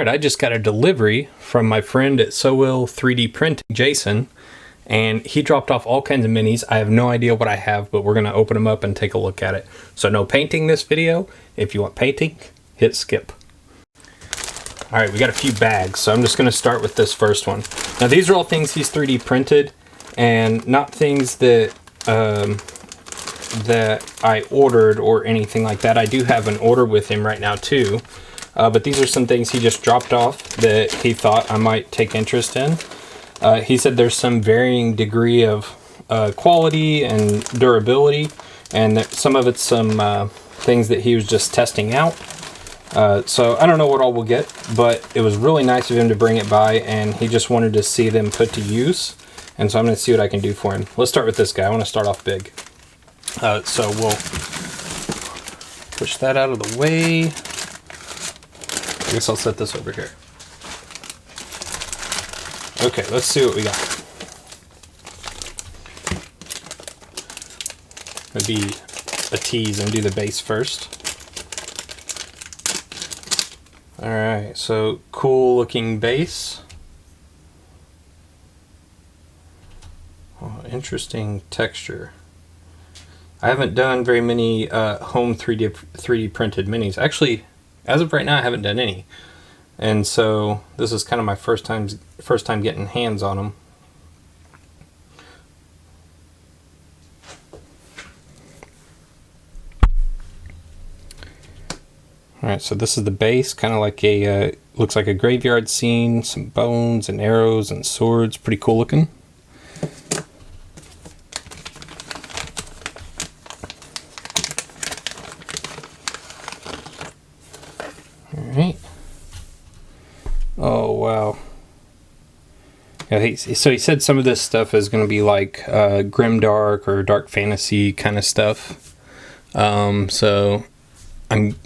Alright, I just got a delivery from my friend at So Will 3D Printing, Jason, and he dropped off all kinds of minis. I have no idea what I have, but we're going to open them up and take a look at it. So no painting this video. If you want painting, hit skip. Alright, we got a few bags, so I'm just going to start with this first one. Now these are all things he's 3D printed, and not things that that I ordered or anything like that. I do have an order with him right now too. But these are some things he just dropped off that he thought I might take interest in. He said there's some varying degree of quality and durability, and that some of it's some things that he was just testing out. So I don't know what all we'll get, but it was really nice of him to bring it by, and he just wanted to see them put to use. And so I'm going to see what I can do for him. Let's start with this guy. I want to start off big. So we'll push that out of the way. I guess I'll set this over here. Okay, let's see what we got. Maybe a tease and do the base first. Alright, so cool looking base. Oh, interesting texture. I haven't done very many home 3D printed minis. Actually, as of right now, I haven't done any, and so this is kind of my first time getting hands on them. All right, so this is the base, kind of like a looks like a graveyard scene, some bones and arrows and swords, pretty cool looking. Alright. Oh, wow. Yeah, so he said some of this stuff is going to be like grimdark or dark fantasy kind of stuff. So I'm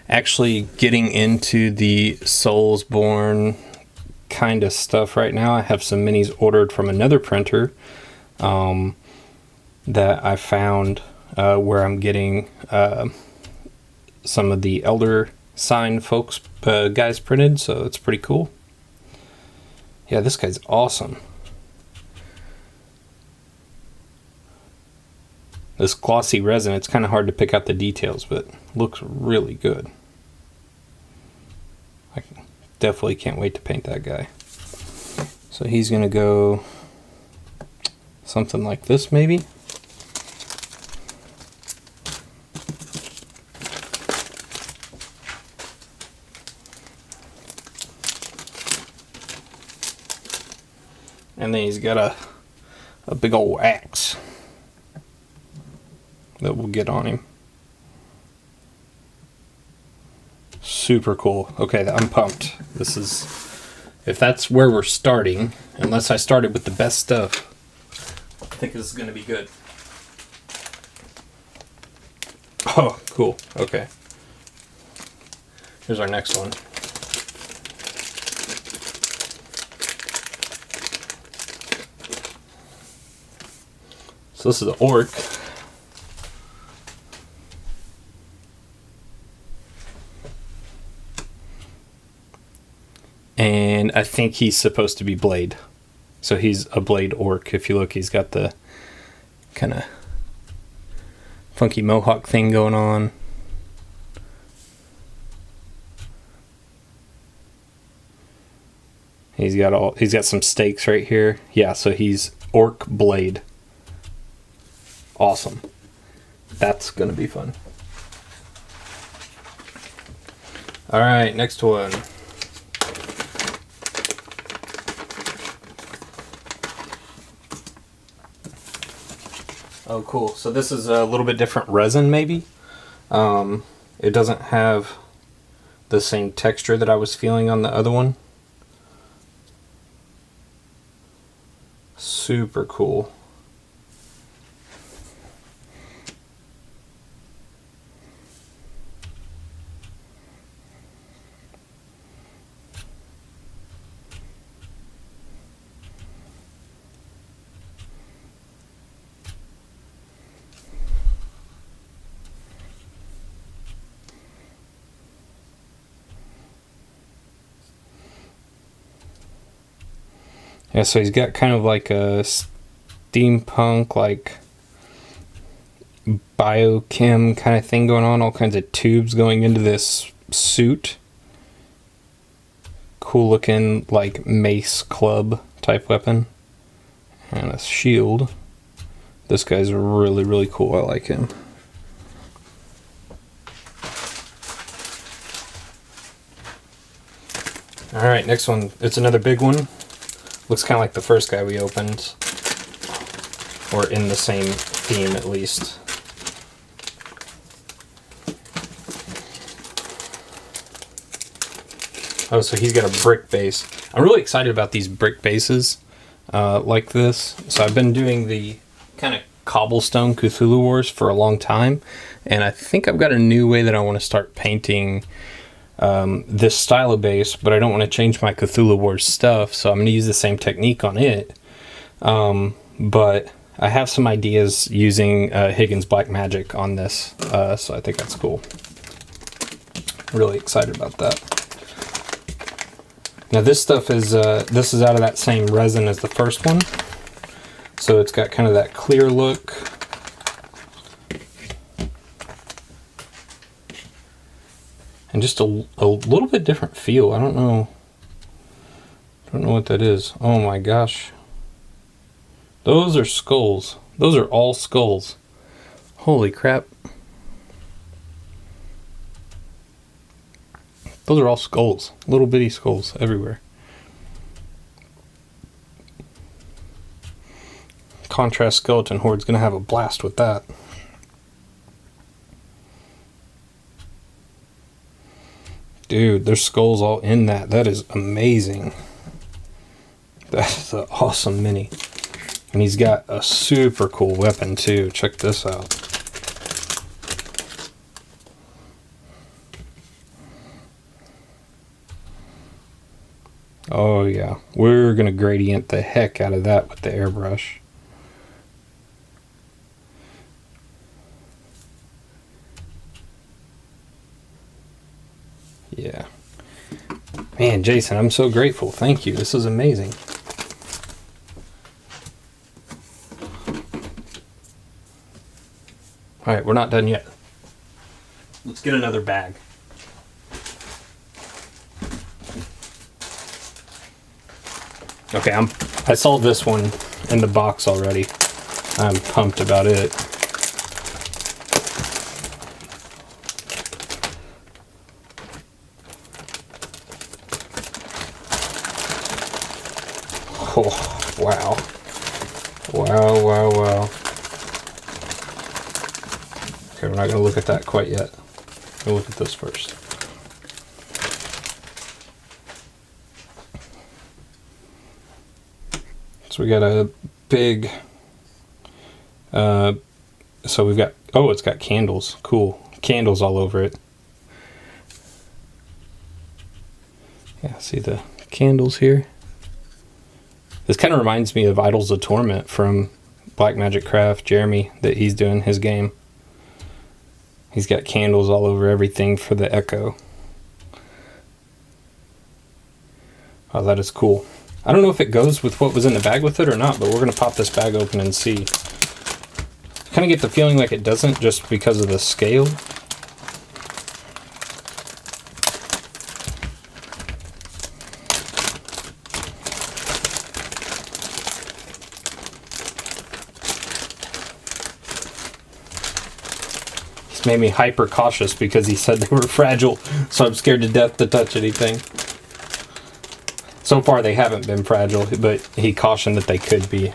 actually getting into the Soulsborne kind of stuff right now. I have some minis ordered from another printer that I found where I'm getting some of the Elder Sign folks guys printed, so it's pretty cool. Yeah, this guy's awesome. This glossy resin, it's kind of hard to pick out the details, but looks really good. I definitely can't wait to paint that guy. So he's gonna go something like this maybe. And then he's got a big old axe that we'll get on him. Super cool. Okay, I'm pumped. This is, if that's where we're starting, unless I started with the best stuff, I think this is going to be good. Oh, cool. Okay. Here's our next one. So this is the orc. And I think he's supposed to be Blade. So he's a Blade orc. If you look, he's got the kind of funky mohawk thing going on. He's got some stakes right here. Yeah, so he's Orc Blade. Awesome. That's gonna be fun. Alright, next one. Oh, cool. So this is a little bit different resin, maybe. It doesn't have the same texture that I was feeling on the other one. Super cool. Yeah, so he's got kind of like a steampunk, like biochem kind of thing going on. All kinds of tubes going into this suit. Cool looking, like mace club type weapon. And a shield. This guy's really, really cool. I like him. Alright, next one. It's another big one. Looks kind of like the first guy we opened. Or in the same theme, at least. Oh, so he's got a brick base. I'm really excited about these brick bases like this. So I've been doing the kind of cobblestone Cthulhu Wars for a long time. And I think I've got a new way that I want to start painting this style of base, but I don't want to change my Cthulhu Wars stuff, so I'm going to use the same technique on it. But I have some ideas using Higgins Black Magic on this, so I think that's cool. Really excited about that. Now this stuff is this is out of that same resin as the first one, so it's got kind of that clear look. And just a little bit different feel. I don't know what that is. Oh my gosh. Those are skulls. Those are all skulls. Holy crap. Those are all skulls. Little bitty skulls everywhere. Contrast Skeleton Horde's gonna have a blast with that. Dude, there's skulls all in that. That is amazing. That's an awesome mini. And he's got a super cool weapon too. Check this out. Oh yeah. We're going to gradient the heck out of that with the airbrush. Yeah. Man, Jason, I'm so grateful. Thank you. This is amazing. Alright, we're not done yet. Let's get another bag. Okay, I saw this one in the box already. I'm pumped about it. Oh, wow. Wow, wow, wow. Okay, we're not going to look at that quite yet. We'll look at this first. So we got a big, so we've got, oh, it's got candles. Cool. Candles all over it. Yeah, see the candles here? This kind of reminds me of Idols of Torment from Black Magic Craft, Jeremy, that he's doing his game. He's got candles all over everything for the echo. Oh, that is cool. I don't know if it goes with what was in the bag with it or not, but we're going to pop this bag open and see. I kind of get the feeling like it doesn't just because of the scale. He's made me hyper cautious because he said they were fragile, so I'm scared to death to touch anything. So far they haven't been fragile, but he cautioned that they could be.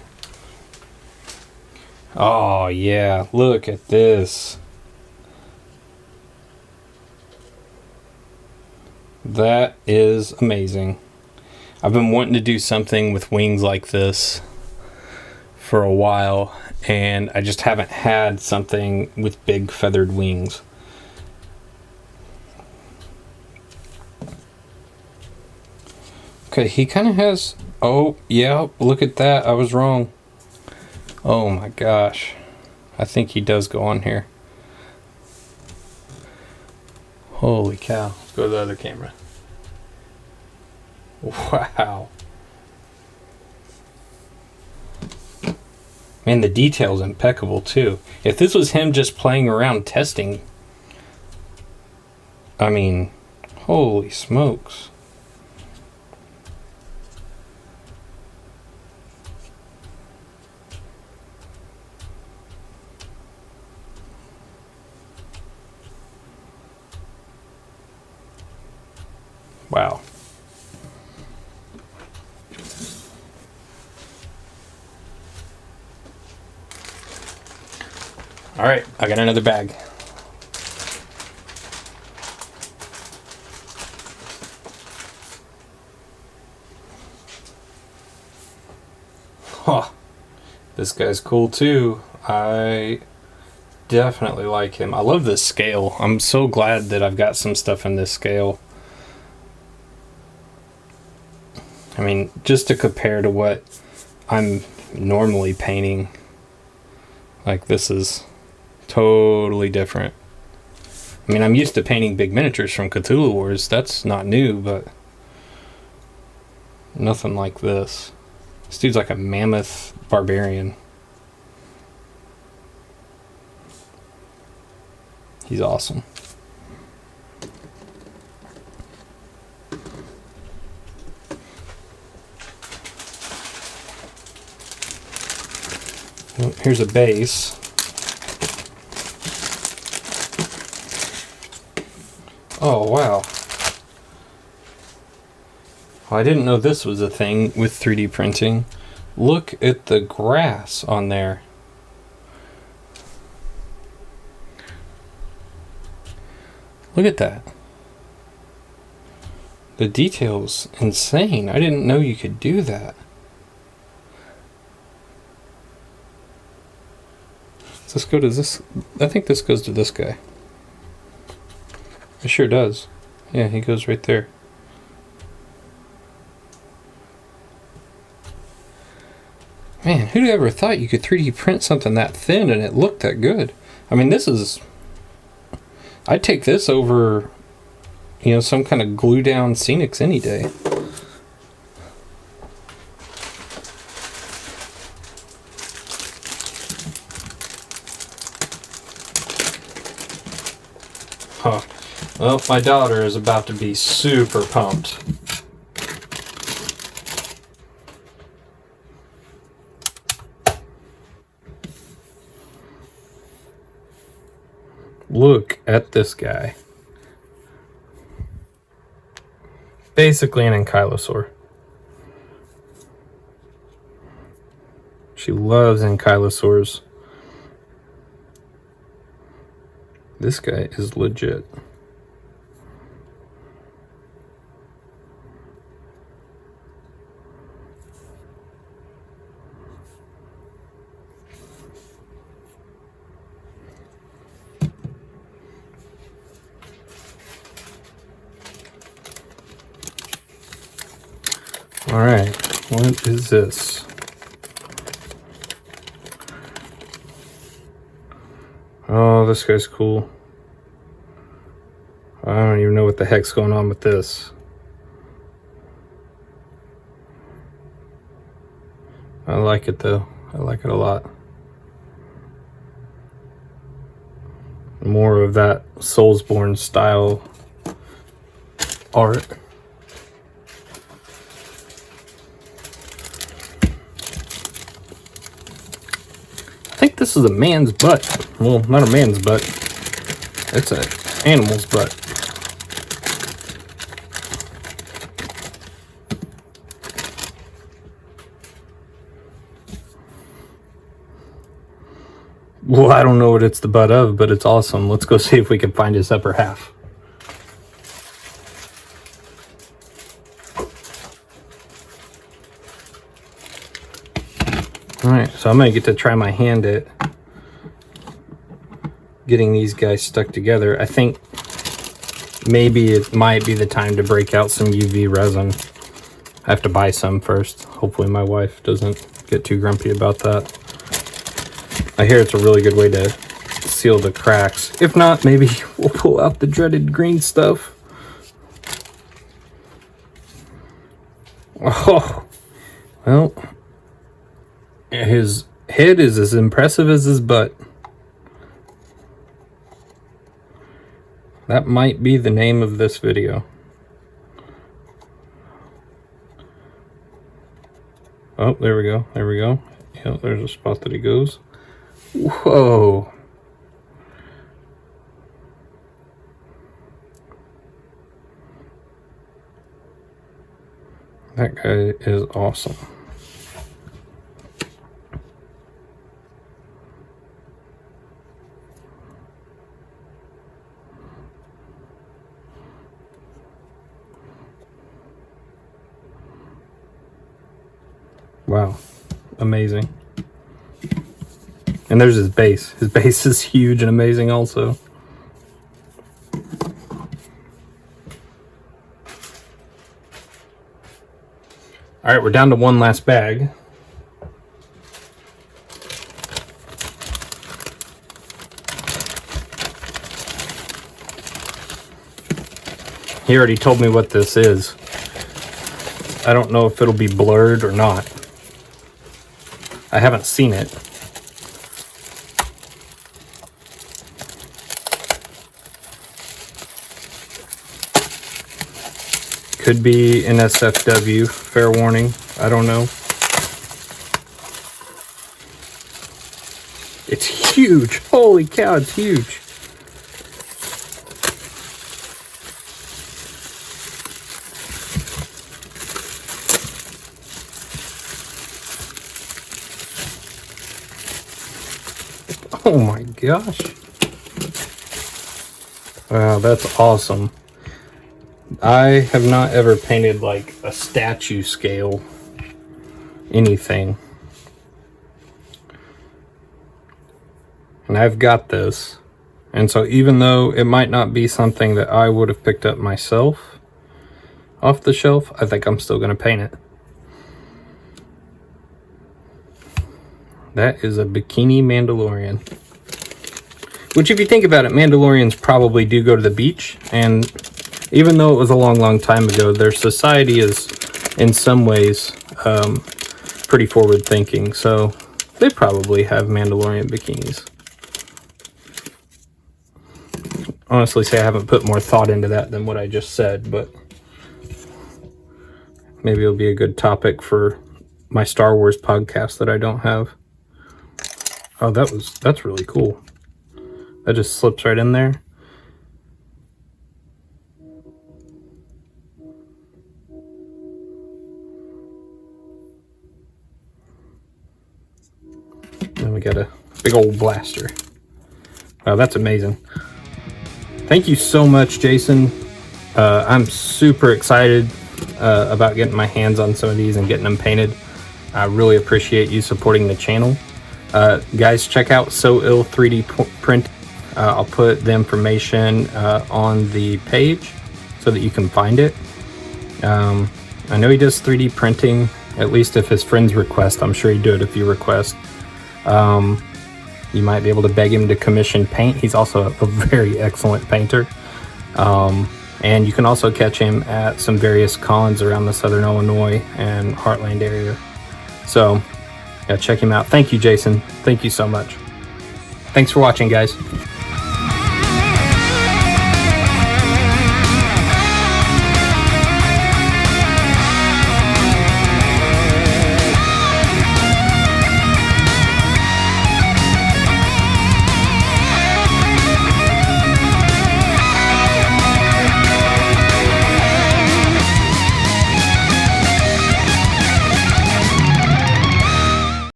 Oh yeah, look at this. That is amazing. I've been wanting to do something with wings like this for a while, and I just haven't had something with big feathered wings. Okay, he kind of has... Oh, yeah, look at that. I was wrong. Oh my gosh. I think he does go on here. Holy cow. Let's go to the other camera. Wow. Man, the detail's impeccable too. If this was him just playing around testing, I mean, holy smokes. Wow. All right, I got another bag. Huh. This guy's cool too. I definitely like him. I love this scale. I'm so glad that I've got some stuff in this scale. I mean, just to compare to what I'm normally painting, like this is totally different. I mean, I'm used to painting big miniatures from Cthulhu Wars. That's not new, but nothing like this. This dude's like a mammoth barbarian. He's awesome. Well, here's a base. Oh, wow. Well, I didn't know this was a thing with 3D printing. Look at the grass on there. Look at that. The detail's insane. I didn't know you could do that. Does this go to this? I think this goes to this guy. It sure does. Yeah, he goes right there. Man, who'd ever thought you could 3D print something that thin and it looked that good? I mean, this is... I'd take this over, you know, some kind of glue down scenics any day. Huh. Well, my daughter is about to be super pumped. Look at this guy. Basically an ankylosaur. She loves ankylosaurs. This guy is legit. All right, what is this? Oh, this guy's cool. I don't even know what the heck's going on with this. I like it though. I like it a lot. More of that Soulsborne style art. I think this is a man's butt. Well, not a man's butt. It's an animal's butt. Well, I don't know what it's the butt of, but it's awesome. Let's go see if we can find his upper half. Alright, so I'm going to get to try my hand at getting these guys stuck together. I think maybe it might be the time to break out some UV resin. I have to buy some first. Hopefully my wife doesn't get too grumpy about that. I hear it's a really good way to seal the cracks. If not, maybe we'll pull out the dreaded green stuff. Oh, well, his head is as impressive as his butt. That might be the name of this video. Oh, there we go. There we go. Yeah, there's a spot that he goes. Whoa. That guy is awesome. Wow, amazing. And there's his base. His base is huge and amazing also. All right, we're down to one last bag. He already told me what this is. I don't know if it'll be blurred or not. I haven't seen it. Could be an SFW, fair warning. I don't know. It's huge. Holy cow, it's huge. Oh my gosh. Wow, that's awesome. I have not ever painted like a statue scale anything. And I've got this. And so even though it might not be something that I would have picked up myself off the shelf, I think I'm still going to paint it. That is a bikini Mandalorian. Which, if you think about it, Mandalorians probably do go to the beach. And even though it was a long, long time ago, their society is, in some ways, pretty forward-thinking. So they probably have Mandalorian bikinis. Honestly, say I haven't put more thought into that than what I just said, but maybe it'll be a good topic for my Star Wars podcast that I don't have. Oh, that's really cool. That just slips right in there. And we got a big old blaster. Wow, that's amazing. Thank you so much, Jason. I'm super excited about getting my hands on some of these and getting them painted. I really appreciate you supporting the channel. Guys, check out So Ill 3D Print. I'll put the information on the page so that you can find it. I know he does 3D printing, at least if his friends request. I'm sure he'd do it if you request. You might be able to beg him to commission paint. He's also a very excellent painter. And you can also catch him at some various cons around the Southern Illinois and Heartland area. So, yeah, check him out. Thank you, Jason. Thank you so much. Thanks for watching, guys.